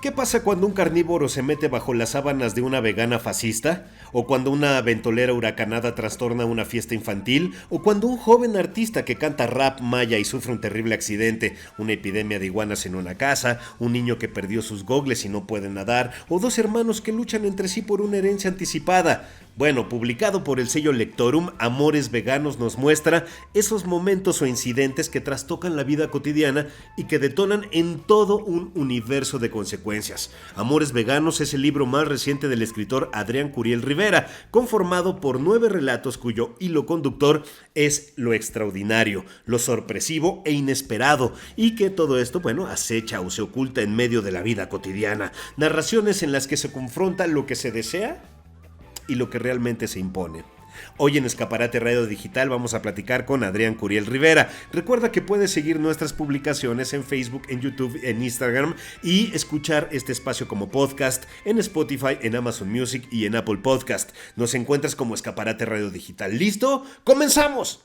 ¿Qué pasa cuando un carnívoro se mete bajo las sábanas de una vegana fascista? ¿O cuando una ventolera huracanada trastorna una fiesta infantil? ¿O cuando un joven artista que canta rap maya y sufre un terrible accidente, una epidemia de iguanas en una casa, un niño que perdió sus gogles y no puede nadar, o dos hermanos que luchan entre sí por una herencia anticipada? Bueno, publicado por el sello Lectorum, Amores Veganos nos muestra esos momentos o incidentes que trastocan la vida cotidiana y que detonan en todo un universo de consecuencias. Amores Veganos es el libro más reciente del escritor Adrián Curiel Rivera, conformado por 9 relatos cuyo hilo conductor es lo extraordinario, lo sorpresivo e inesperado, y que todo esto, bueno, acecha o se oculta en medio de la vida cotidiana. Narraciones en las que se confronta lo que se desea y lo que realmente se impone. Hoy en Escaparate Radio Digital vamos a platicar con Adrián Curiel Rivera. Recuerda que puedes seguir nuestras publicaciones en Facebook, en YouTube, en Instagram y escuchar este espacio como podcast en Spotify, en Amazon Music y en Apple Podcast. Nos encuentras como Escaparate Radio Digital. ¿Listo? ¡Comenzamos!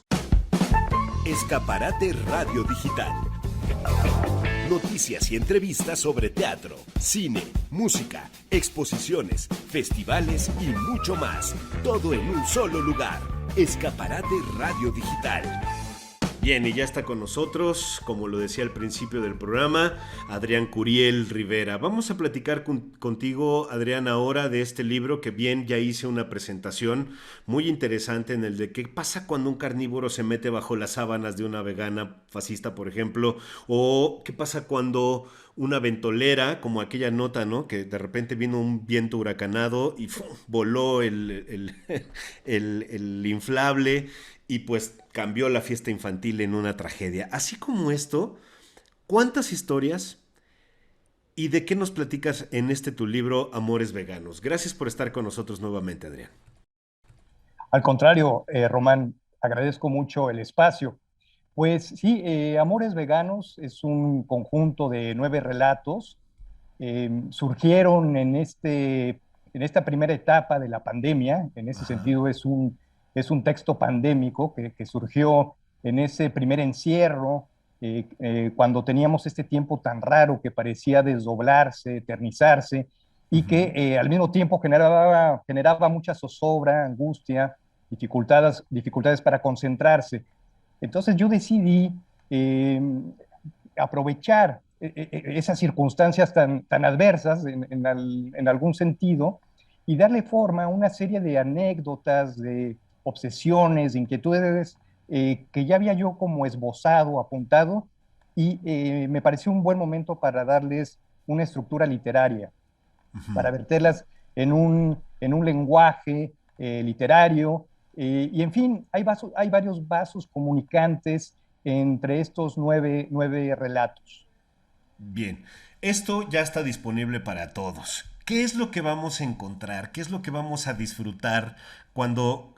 Escaparate Radio Digital. Noticias y entrevistas sobre teatro, cine, música, exposiciones, festivales y mucho más. Todo en un solo lugar. Escaparate Radio Digital. Bien, y ya está con nosotros, como lo decía al principio del programa, Adrián Curiel Rivera. Vamos a platicar contigo, Adrián, ahora de este libro que bien ya hice una presentación muy interesante en el de qué pasa cuando un carnívoro se mete bajo las sábanas de una vegana fascista, por ejemplo, o qué pasa cuando una ventolera, como aquella nota, ¿no? Que de repente vino un viento huracanado y ¡fum! Voló el inflable y pues cambió la fiesta infantil en una tragedia. Así como esto, ¿cuántas historias y de qué nos platicas en este tu libro Amores Veganos? Gracias por estar con nosotros nuevamente, Adrián. Al contrario, Román, agradezco mucho el espacio. Pues sí, Amores Veganos es un conjunto de 9 relatos. Surgieron en esta primera etapa de la pandemia. En ese Ajá. sentido, es un texto pandémico que surgió en ese primer encierro, cuando teníamos este tiempo tan raro que parecía desdoblarse, eternizarse, y que Uh-huh. al mismo tiempo generaba mucha zozobra, angustia, dificultades para concentrarse. Entonces yo decidí eh, aprovechar esas circunstancias tan adversas en algún sentido y darle forma a una serie de anécdotas, de obsesiones, de inquietudes que ya había yo como esbozado, apuntado, y me pareció un buen momento para darles una estructura literaria, Uh-huh. para verterlas en un lenguaje literario. Y en fin, hay varios vasos comunicantes entre estos nueve relatos. Bien, esto ya está disponible para todos. ¿Qué es lo que vamos a encontrar? ¿Qué es lo que vamos a disfrutar cuando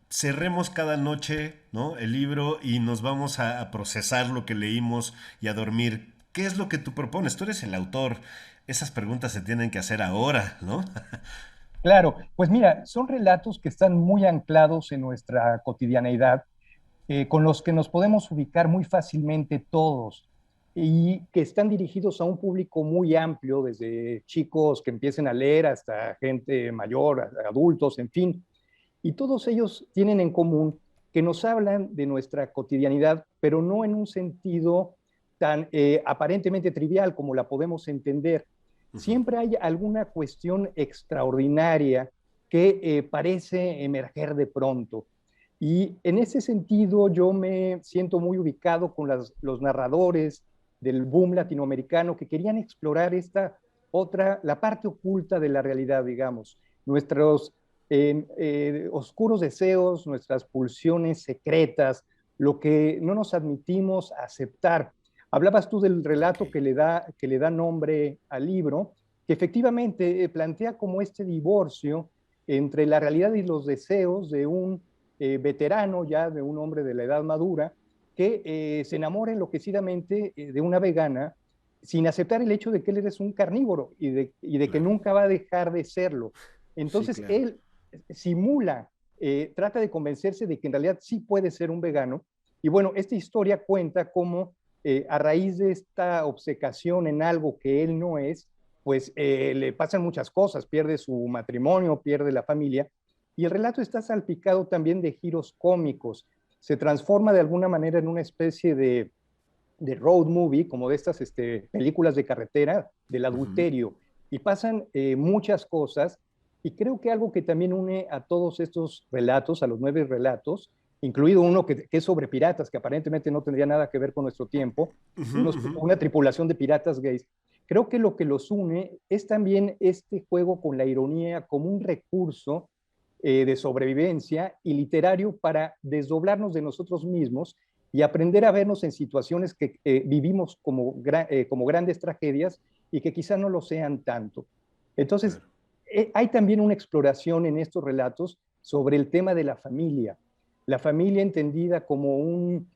cerremos cada noche, ¿no? El libro y nos vamos a procesar lo que leímos y a dormir? ¿Qué es lo que tú propones? Tú eres el autor. Esas preguntas se tienen que hacer ahora, ¿no? Claro, pues mira, son relatos que están muy anclados en nuestra cotidianeidad, con los que nos podemos ubicar muy fácilmente todos y que están dirigidos a un público muy amplio, desde chicos que empiecen a leer hasta gente mayor, adultos, en fin. Y todos ellos tienen en común que nos hablan de nuestra cotidianidad, pero no en un sentido tan aparentemente trivial como la podemos entender. Uh-huh. Siempre hay alguna cuestión extraordinaria que parece emerger de pronto. Y en ese sentido yo me siento muy ubicado con los narradores del boom latinoamericano que querían explorar la parte oculta de la realidad, digamos, nuestros oscuros deseos, nuestras pulsiones secretas, lo que no nos admitimos aceptar. Hablabas tú del Ok. relato que le da nombre al libro, que efectivamente plantea como este divorcio entre la realidad y los deseos de un veterano, ya de un hombre de la edad madura, que se enamora enloquecidamente de una vegana sin aceptar el hecho de que él es un carnívoro y de que Claro. nunca va a dejar de serlo. Sí, Entonces claro. él simula, trata de convencerse de que en realidad sí puede ser un vegano. Y bueno, esta historia cuenta cómo a raíz de esta obcecación en algo que él no es, pues le pasan muchas cosas, pierde su matrimonio, pierde la familia, y el relato está salpicado también de giros cómicos. Se transforma de alguna manera en una especie de road movie, como de estas películas de carretera, del Ujú. adulterio, y pasan muchas cosas, y creo que algo que también une a todos estos relatos, a los 9 relatos, incluido uno que es sobre piratas, que aparentemente no tendría nada que ver con nuestro tiempo, Ujú, ujú. una tripulación de piratas gays. Creo que lo que los une es también este juego con la ironía como un recurso de sobrevivencia y literario para desdoblarnos de nosotros mismos y aprender a vernos en situaciones que vivimos como grandes tragedias y que quizá no lo sean tanto. Entonces, Claro. hay también una exploración en estos relatos sobre el tema de la familia entendida como un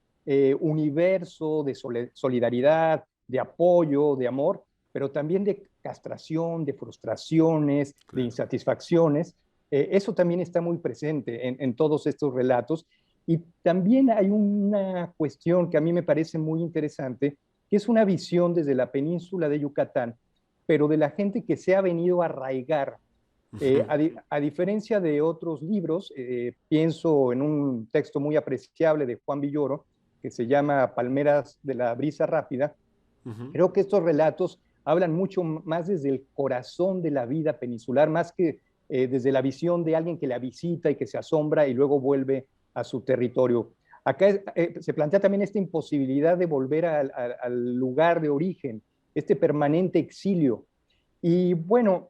universo de solidaridad, de apoyo, de amor, pero también de castración, de frustraciones, de Claro. insatisfacciones. Eso también está muy presente en todos estos relatos. Y también hay una cuestión que a mí me parece muy interesante, que es una visión desde la península de Yucatán, pero de la gente que se ha venido a arraigar. Ujú. A diferencia de otros libros, pienso en un texto muy apreciable de Juan Villoro, que se llama Palmeras de la Brisa Rápida. Ujú. Creo que estos relatos hablan mucho más desde el corazón de la vida peninsular, más que desde la visión de alguien que la visita y que se asombra y luego vuelve a su territorio. Acá se plantea también esta imposibilidad de volver al lugar de origen, este permanente exilio. Y bueno,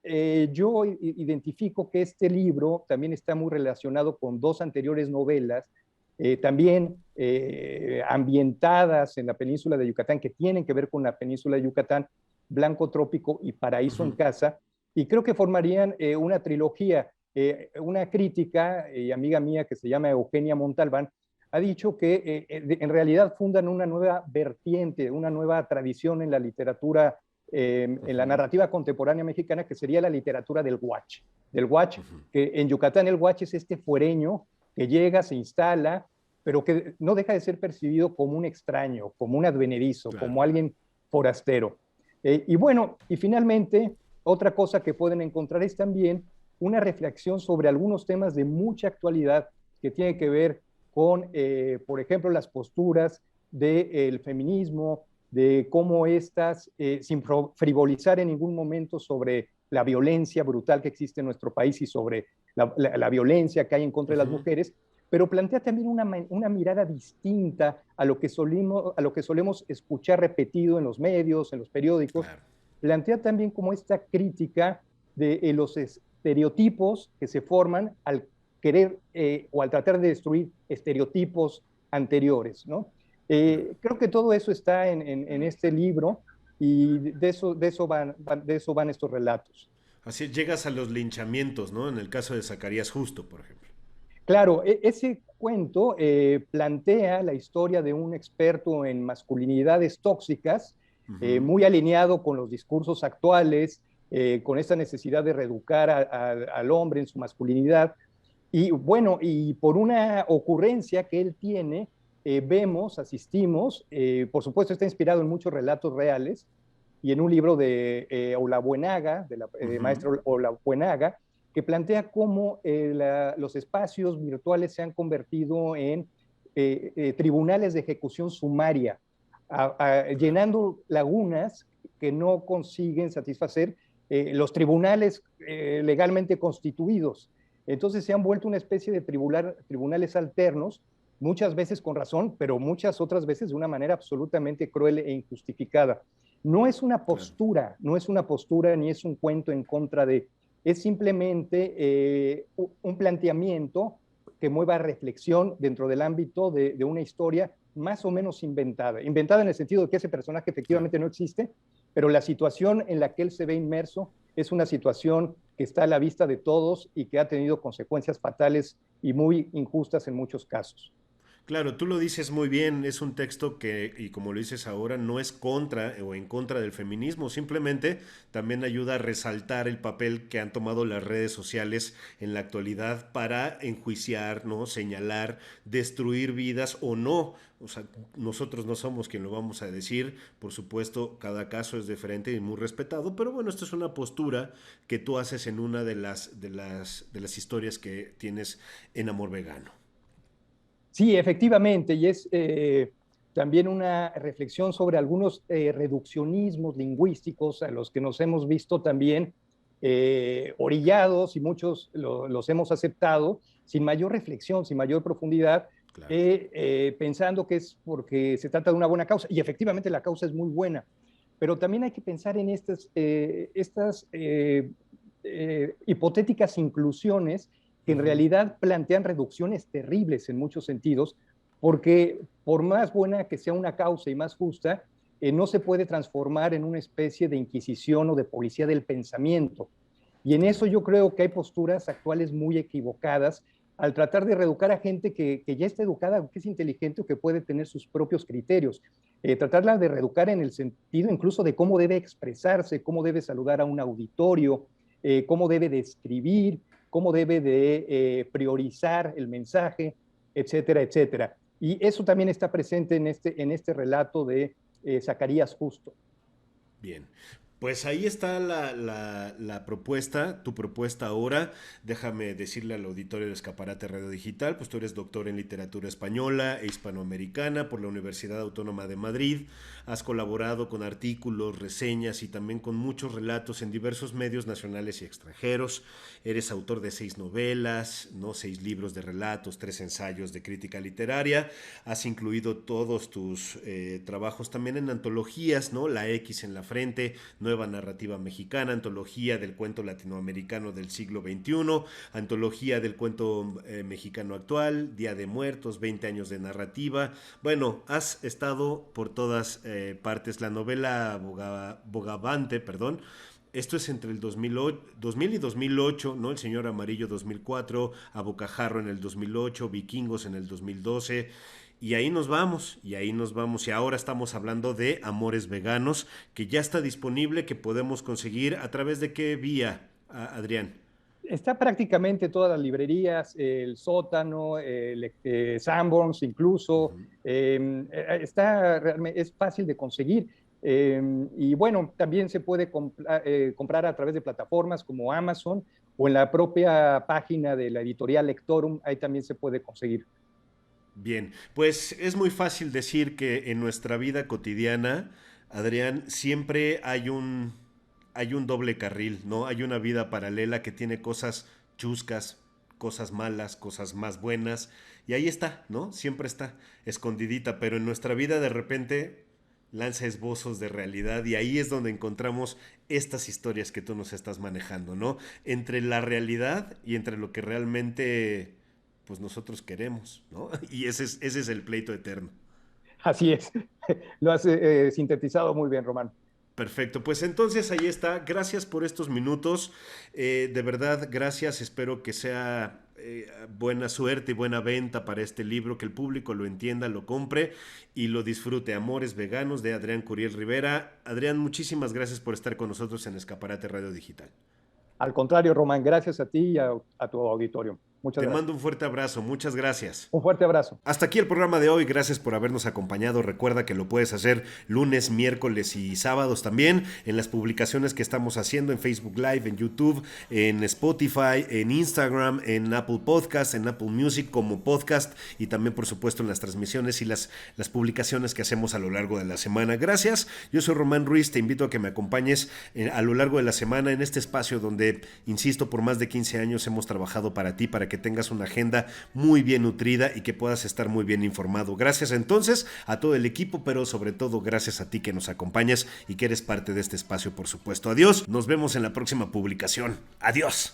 yo identifico que este libro también está muy relacionado con dos anteriores novelas, también ambientadas en la península de Yucatán, que tienen que ver con la península de Yucatán, Blanco Trópico y Paraíso en Ujú. Casa, y creo que formarían una trilogía. Una crítica y amiga mía que se llama Eugenia Montalbán ha dicho que en realidad fundan una nueva vertiente, una nueva tradición en la literatura en la Ujú. narrativa contemporánea mexicana, que sería la literatura del Huache. Del Huache, Ujú. que en Yucatán el Huache es este fuereño que llega, se instala, pero que no deja de ser percibido como un extraño, como un advenedizo, Claro. como alguien forastero. Y bueno, y finalmente, otra cosa que pueden encontrar es también una reflexión sobre algunos temas de mucha actualidad que tiene que ver con, por ejemplo, las posturas del feminismo, de cómo estas, sin frivolizar en ningún momento sobre la violencia brutal que existe en nuestro país y sobre la violencia que hay en contra de las Ujú. mujeres, pero plantea también una mirada distinta a lo que solemos escuchar repetido en los medios, en los periódicos. Claro. Plantea también como esta crítica de los estereotipos que se forman al querer o al tratar de destruir estereotipos anteriores, ¿no? Claro. Creo que todo eso está en este libro y de eso van estos relatos. Así llegas a los linchamientos, ¿no? En el caso de Zacarías Justo, por ejemplo. Claro, ese cuento plantea la historia de un experto en masculinidades tóxicas, Ujú. muy alineado con los discursos actuales, con esta necesidad de reeducar al hombre en su masculinidad. Y bueno, y por una ocurrencia que él tiene, vemos, asistimos, por supuesto está inspirado en muchos relatos reales y en un libro de Olabuenaga, de la Ujú. maestra Olabuenaga, que plantea cómo los espacios virtuales se han convertido en tribunales de ejecución sumaria, Claro. llenando lagunas que no consiguen satisfacer los tribunales legalmente constituidos. Entonces se han vuelto una especie de tribunales alternos, muchas veces con razón, pero muchas otras veces de una manera absolutamente cruel e injustificada. Claro. No es una postura ni es un cuento en contra de, es simplemente un planteamiento que mueva reflexión dentro del ámbito de una historia más o menos inventada. Inventada en el sentido de que ese personaje Claro. efectivamente no existe, pero la situación en la que él se ve inmerso es una situación que está a la vista de todos y que ha tenido consecuencias fatales y muy injustas en muchos casos. Claro, tú lo dices muy bien, es un texto que, y como lo dices ahora, no es contra o en contra del feminismo, simplemente también ayuda a resaltar el papel que han tomado las redes sociales en la actualidad para enjuiciar, ¿no? Señalar, destruir vidas o no. O sea, nosotros no somos quien lo vamos a decir, por supuesto, cada caso es diferente y muy respetado, pero bueno, esto es una postura que tú haces en una de las historias que tienes en Amor Vegano. Sí, efectivamente, y es también una reflexión sobre algunos reduccionismos lingüísticos a los que nos hemos visto también orillados y muchos los hemos aceptado sin mayor reflexión, sin mayor profundidad, Claro. pensando que es porque se trata de una buena causa, y efectivamente la causa es muy buena, pero también hay que pensar en estas hipotéticas inclusiones que en Ujú. realidad plantean reducciones terribles en muchos sentidos, porque por más buena que sea una causa y más justa, no se puede transformar en una especie de inquisición o de policía del pensamiento. Y en eso Correcto. yo creo que hay posturas actuales muy equivocadas al tratar de reeducar a gente que ya está educada, que es inteligente o que puede tener sus propios criterios. Tratarla de reeducar en el sentido incluso de cómo debe expresarse, cómo debe saludar a un auditorio, cómo debe describir, cómo debe de priorizar el mensaje, etcétera, etcétera. Y eso también está presente en este relato de Zacarías Justo. Bien. Pues ahí está la propuesta, tu propuesta ahora. Déjame decirle al auditorio de Escaparate Radio Digital, pues tú eres doctor en literatura española e hispanoamericana por la Universidad Autónoma de Madrid. Has colaborado con artículos, reseñas y también con muchos relatos en diversos medios nacionales y extranjeros. Eres autor de 6 novelas, ¿no? 6 libros de relatos, 3 ensayos de crítica literaria. Has incluido todos tus trabajos también en antologías, ¿no? La X en la frente, Nueva Narrativa Mexicana, Antología del Cuento Latinoamericano del siglo XXI, Antología del Cuento Mexicano Actual, Día de Muertos, 20 años de narrativa. Bueno, has estado por todas partes. La novela Bogavante, perdón, esto es entre el 2000 y 2008, ¿no? El Señor Amarillo 2004, A Bocajarro en el 2008, Vikingos en el 2012. Y ahí nos vamos, y ahí nos vamos. Y ahora estamos hablando de Amores Veganos, que ya está disponible, que podemos conseguir a través de qué vía, Adrián. Está prácticamente todas las librerías, el sótano, Sanborns incluso, es fácil de conseguir. Y bueno, también se puede comprar a través de plataformas como Amazon o en la propia página de la editorial Lectorum, ahí también se puede conseguir. Bien, pues es muy fácil decir que en nuestra vida cotidiana, Adrián, siempre hay un doble carril, ¿no? Hay una vida paralela que tiene cosas chuscas, cosas malas, cosas más buenas, y ahí está, ¿no? Siempre está escondidita, pero en nuestra vida de repente lanza esbozos de realidad y ahí es donde encontramos estas historias que tú nos estás manejando, ¿no? Entre la realidad y entre lo que realmente pues nosotros queremos, ¿no? Y ese es el pleito eterno. Así es, lo has sintetizado muy bien, Román. Perfecto, pues entonces ahí está. Gracias por estos minutos. De verdad, gracias. Espero que sea buena suerte y buena venta para este libro, que el público lo entienda, lo compre y lo disfrute. Amores Veganos de Adrián Curiel Rivera. Adrián, muchísimas gracias por estar con nosotros en Escaparate Radio Digital. Al contrario, Román, gracias a ti y a tu auditorio. Muchas Te gracias. mando un fuerte abrazo. Muchas gracias. Un fuerte abrazo. Hasta aquí el programa de hoy, gracias por habernos acompañado. Recuerda que lo puedes hacer lunes, miércoles y sábados también en las publicaciones que estamos haciendo en Facebook Live, en YouTube, en Spotify, en Instagram, en Apple Podcast, en Apple Music como podcast y también por supuesto en las transmisiones y las publicaciones que hacemos a lo largo de la semana. Gracias, yo soy Román Ruiz, te invito a que me acompañes a lo largo de la semana en este espacio donde, insisto, por más de 15 años hemos trabajado para ti, para que tengas una agenda muy bien nutrida y que puedas estar muy bien informado. Gracias entonces a todo el equipo, pero sobre todo gracias a ti que nos acompañas y que eres parte de este espacio, por supuesto. Adiós, nos vemos en la próxima publicación. Adiós.